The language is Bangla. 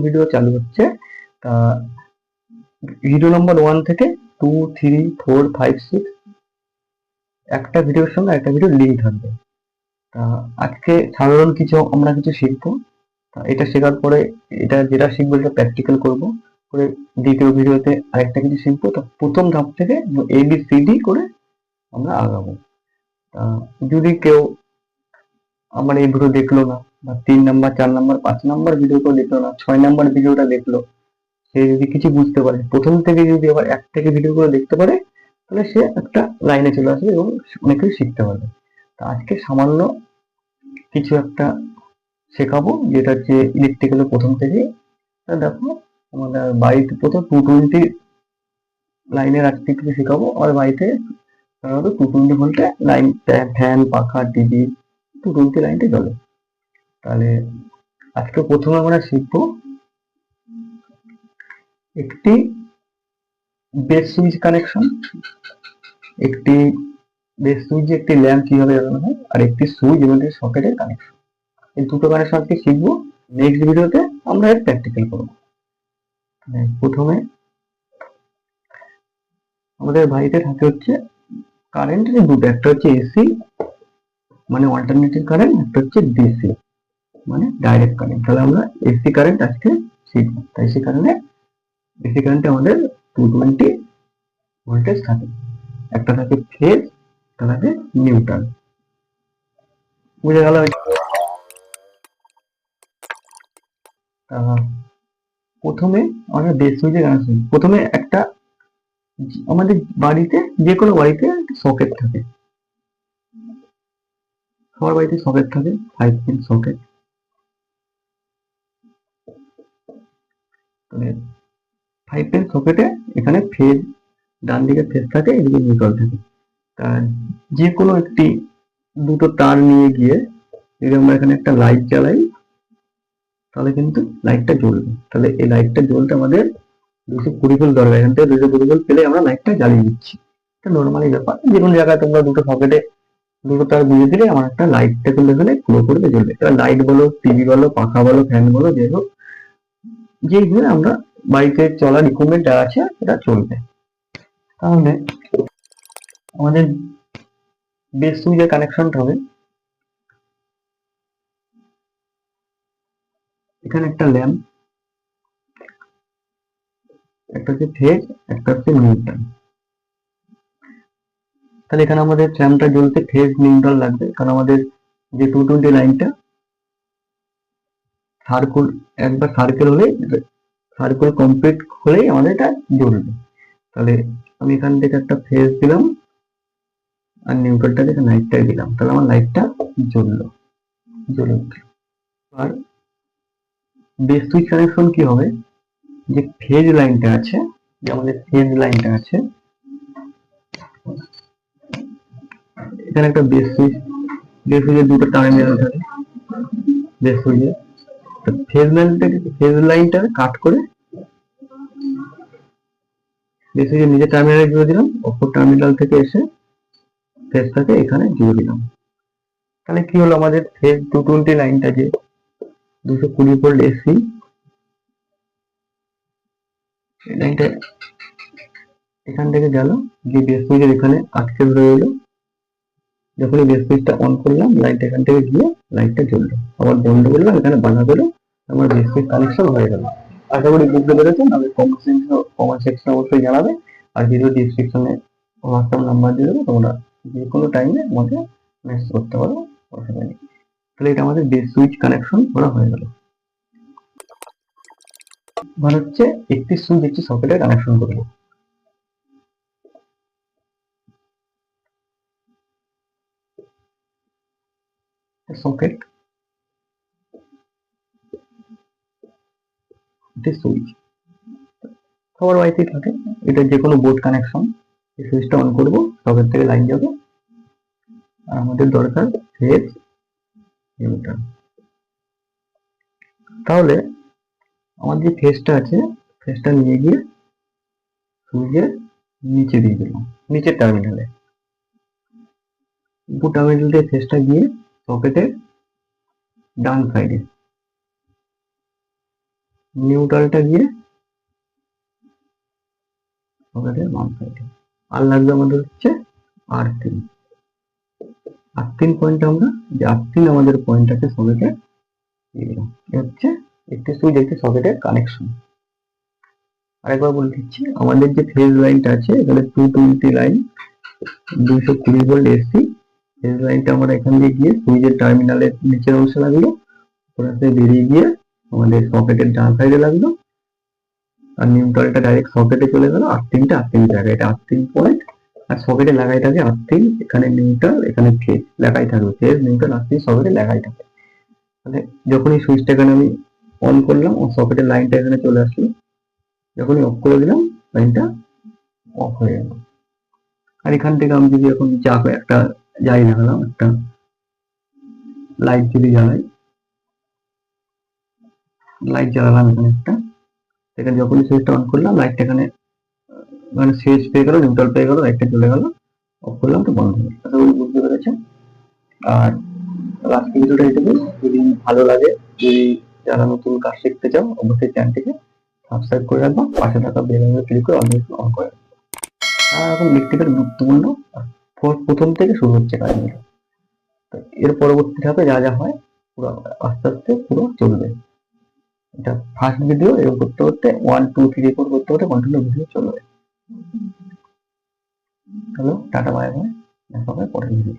ভিডিও চালু হচ্ছে। তা ভিডিও নম্বর 1 থেকে 2, 3, 4, 5, 6 একটা ভিডিওর সঙ্গে একটা ভিডিও লিঙ্ক থাকবে। তা আজকে সাধারণ আমরা কিছু শিখবো। তা এটা শেখার পরে এটা যেটা শিখবো সেটা প্র্যাকটিক্যাল করবো করে দ্বিতীয় ভিডিওতে আরেকটা কিছু শিখবো। তা প্রথম ধাপ থেকে ABCD করে আমরা আগাবো। তা যদি কেউ আমার এই ভিডিও দেখলো না, বা 3 নাম্বার, 4 নাম্বার, 5 নাম্বার ভিডিওটা দেখলো না, 6 নাম্বার ভিডিওটা দেখলো, সে যদি কিছু বুঝতে পারে, প্রথম থেকে যদি আবার এক থেকে ভিডিওগুলো দেখতে পারে, তাহলে সে একটা লাইনে চলে আসবে এবং অনেক কিছু শিখতে পারবে। তা আজকে সামান্য কিছু একটা শেখাবো, যেটা হচ্ছে ইলেকট্রিক্যালের প্রথম থেকে। দেখো আমাদের বাড়িতে প্রথম 220 লাইনের আজকে কিছু শেখাবো। আর বাড়িতে সাধারণত 220 ভোল্টে লাইন, ফ্যান, পাখা, টিভি 220 লাইনটা জ্বলে। তাহলে আজকে প্রথমে আমরা শিখবো একটি বেস সুইচ কানেকশন, একটি বেস সুইচে একটি ল্যাম্প কিভাবে জ্বালানো হয়, আর একটি সুইচ এবং সকেটের কানেকশন। এই দুটো কানেকশন আজকে শিখবো। নেক্সট ভিডিওতে আমরা এর প্র্যাকটিক্যাল করবো। প্রথমে আমাদের বাড়িতে থাকে হচ্ছে কারেন্ট দুটো, একটা হচ্ছে এসি মানে অল্টারনেটিভ কারেন্ট, একটা হচ্ছে ডিসি মানে ডাইরেক্ট কারেন্ট। তাহলে আমরা এসি কারেন্ট আজকে শিখবো। তাই সে কারণে এসি কারেন্টে আমাদের 220 ভোল্টেজ থাকে, একটা থাকে ফেজ, একটা থাকে নিউট্রাল। বুঝে গেল? প্রথমে আমরা বেস সুইচে কানেকশন। প্রথমে একটা আমাদের বাড়িতে, যে কোনো বাড়িতে সকেট থাকে, সবার বাড়িতে সকেট থাকে, 5 পিন সকেট। 5 পিন সকেটে এখানে ফেজ, ডান দিকে ফেজ থাকে, এদিকে নিউট্রাল থাকে। যে কোনো একটি দুটো তার নিয়ে গিয়ে যদি আমরা এখানে একটা লাইট জ্বালাই, তাহলে কিন্তু লাইটটা জ্বলবে। তাহলে এই লাইটটা জ্বলতে আমাদের 220 ভোল্ট দরকার। এখান থেকে 220 ভোল্ট পেলে আমরা লাইটটা জ্বালিয়ে দিচ্ছি। এটা নর্মালি ব্যাপার। যে কোনো জায়গায় তোমরা দুটো সকেটে দুটো তার বুঝে দিলে আমার একটা লাইটটা তুলে ফেলে পুরোপুরি জ্বলবে। এবার লাইট বলো, টিভি বলো, পাখা বলো, ফ্যান বলো, যে হোক, যেগুলো আমরা বাড়িতে চলার ইকুইপমেন্ট যা আছে এটা চলবে। তাহলে আমাদের বেস সুইচের কানেকশনটা হবে, এখানে একটা ল্যাম্প, একটা হচ্ছে ফেজ, একটা হচ্ছে নিউট্রাল। তাহলে এখানে আমাদের ল্যাম্পটা জ্বলতে ফেজ নিউট্রাল লাগবে, কারণ আমাদের যে 220 লাইনটা সার্কুল, একবার সার্কেল হলে, সার্কেল কমপ্লিট হলেই আমাদের এটা জ্বলবে। তাহলে আমি এখান থেকে একটা ফেজ দিলাম আর নিউট্রালটা থেকে লাইটটাই দিলাম, তাহলে আমার লাইটটা জ্বললো, জ্বলে উঠলো। আর বেস সুইচ কানেকশন কি হবে, যে ফেজ লাইনটা আছে, যে আমাদের ফেজ লাইনটা আছে, এখানে একটা বেস সুইচ, বেস সুইচের দুটো টার্মিনাল থাকে বেস সুইচে। ফেজ লাইনটা কাট করে বেস সুইচের নিজের টার্মিনালে জুড়ে দিলাম, অপর টার্মিনাল থেকে এসে ফেজটাকে এখানে জুড়ে দিলাম। তাহলে কি হলো, আমাদের ফেজ 220 লাইনটা যে 220 ভোল্ট এসি লাইনটা এখান থেকে গেল, যে বেস সুইচের এখানে আটকে ধরে রইলো। যখনই বেস সুইচটা অন করলাম, লাইটটা এখান থেকে গিয়ে লাইটটা জ্বললো, আবার বন্ধ করলাম, এখানে বাধা পেলো, আমার বেস সুইচ কানেকশন হয়ে গেল। আশা করি বুঝতে পেরেছেন। আমি কমেন্ট সেকশনে অবশ্যই জানাবে, আর ভিডিও ডিসক্রিপশনে হোয়াটসঅ্যাপ নাম্বার দিয়ে দেবো, তোমরা যে কোনো টাইমে আমাকে মেসেজ করতে পারো, অসুবিধা নেই। তাহলে এটা আমাদের বেস সুইচ কানেকশন করা হয়ে গেল। এবার হচ্ছে একটি সুইচ একটি সকেটে কানেকশন করবো। সকেট, একটি সুইচ সবার বাড়িতেই থাকে, এটা যে কোনো বোর্ড কানেকশন। এই সুইচটা অন করবো, সকেট থেকে লাইন যাবে, আর আমাদের দরকার ফেজ নিউট্রাল। তাহলে আমার যে ফেজটা আছে, ফেজটা নিয়ে গিয়ে সুইচের নিচে দিয়ে দিলাম, নিচের টার্মিনালে। উপর টার্মিনাল দিয়ে ফেজটা গিয়ে সকেটের ডান সাইডে, নিউট্রালটা গিয়ে সকেটের বাম সাইডে। আর লাগবে আমাদের হচ্ছে R3। R3 পয়েন্ট আমরা যে R3 আমাদের পয়েন্ট আছে সকেটে দিয়ে দিলাম। এ হচ্ছে একটি সুইচ একটি সকেটের কানেকশন। আরেকবার বলে দিচ্ছি, আমাদের যে ফেজ লাইনটা আছে এখানে 220 লাইন 220 ভোল্ট এসি ফেজ লাইনটা আমরা এখান দিয়ে গিয়ে সুইচের টার্মিনালের নিচের অংশে লাগলো, ওখান থেকে বেরিয়ে গিয়ে আমাদের সকেটের ডান সাইডে লাগলো, আর নিউট্রালটা ডাইরেক্ট সকেটে চলে গেল। R3 জায়গায়, এটা R3 পয়েন্ট, আর সকেটে লাগাই থাকে R3, এখানে নিউট্রাল এখানে ফেজ লেখাই থাকবে, ফেজ নিউট্রাল R3 সকেটে লেখাই থাকে। মানে যখনই সুইচটা এখানে আমি অন করলাম ও সকেটের লাইনটা এখানে চলে আসলো, যখনই অফ করে দিলাম লাইনটা অফ হয়ে গেল। আর এখান থেকে আমি যদি এখন চাপে একটা যাই লাগালাম, একটা লাইট যদি জ্বালাই, লাইট জ্বালালাম এখানে একটা, এখানে যখনই সুইচটা অন করলাম লাইটটা এখানে মানে সুইচ পেয়ে গেল, নিউট্রাল পেয়ে গেল, লাইটটা চলে গেল, অফ করলাম তো বন্ধ হয়ে গেল। আশা করি বুঝতে পেরেছেন। আর আজকে ভিডিওটা এইটুকু। যদি ভালো লাগে, যদি যারা নতুন কাজ শিখতে চাও অবশ্যই চ্যানেলটিকে সাবস্ক্রাইব করে রাখবো, পাশে থাকা বেল আইকনে ক্লিক করে অল অন করে রাখবো। আর এখন ইলেকট্রিকের গুরুত্বপূর্ণ প্রথম থেকে শুরু হচ্ছে কাজগুলো। তো এর পরবর্তী ধাপে যা যা হয় পুরো আস্তে আস্তে পুরো চলবে। এটা ফার্স্ট ভিডিও, এরকম করতে করতে 1 2 3 4 করতে করতে কন্টিনিউ ভিডিও চলবে। হ্যালো, টাটা, বাই বাই, দেখা হবে পরের ভিডিও।